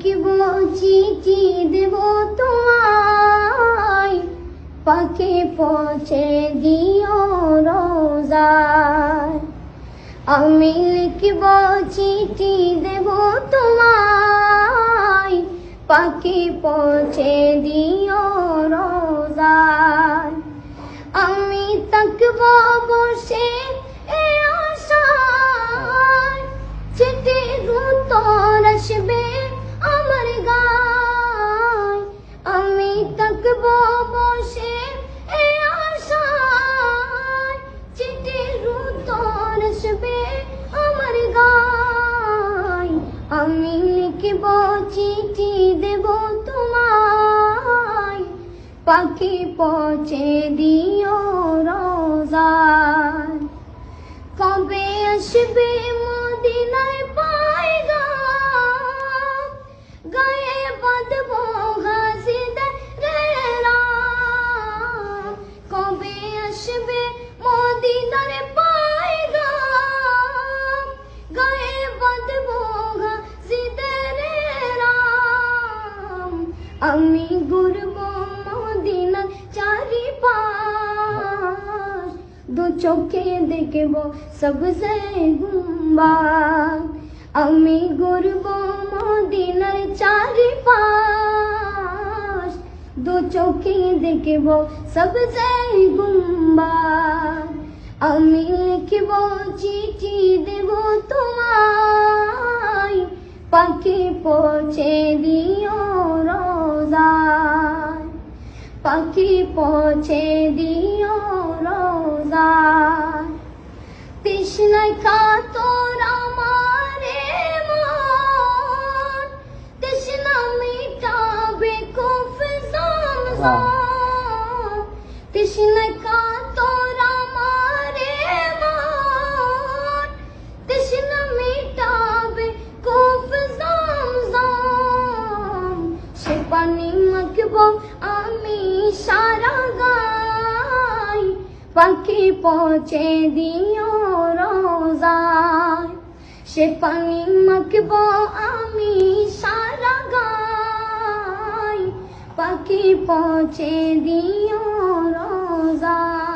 লিখব চিঠি দেব তোমায়, পাখি পৌঁছে দিও রোজায়। আমি লিখব চিঠি দেব তোমায়, পাখি পৌঁছে দিও রোজায়। আমি থাকব বসে এ আশায়, চিঠির উত্তর আসবে আমার গায়। আমি থাকব বসে এ আশায়, চিঠির উত্তর আসবে আমার গায়। আমি লিখব চিঠি দেব তোমায়, পাখি পৌঁছে দিও রোজায়। কবে আসবে মদিনায় পায়গাম, গায়ে বাঁধব গাজীদের রাম। কবে আসবে মদিনার পায়গাম, গায়ে বাঁধব গাজীদের রাম। আমি ঘুরব মদিনার চারিপাশ, দু চোখে দেখব সবজে গুম্বাদ। আমি ঘুরব মদিনার চারিপাশ, দু চোখে দেখব সবজে গুম্বাদ। আমি লিখব চিঠি দেব তোমায়, পাখি পৌঁছে দিও রোজায়। পাখি পৌঁছে দিও রোজায়। তৃষ্ণায় কাতর আমার মন, তৃষ্ণা মিটাবে কুফ জমজম। তৃষ্ণায় কাতর আমার মন, তৃষ্ণা মিটাবে কুফ জমজম। সে পানি মাখব আমি সারা গায়, পাখি পৌঁছে দিও রোজায়। সে পানি মাখব আমি সারা গায়, পাখি পৌঁছে দিও রোজায়।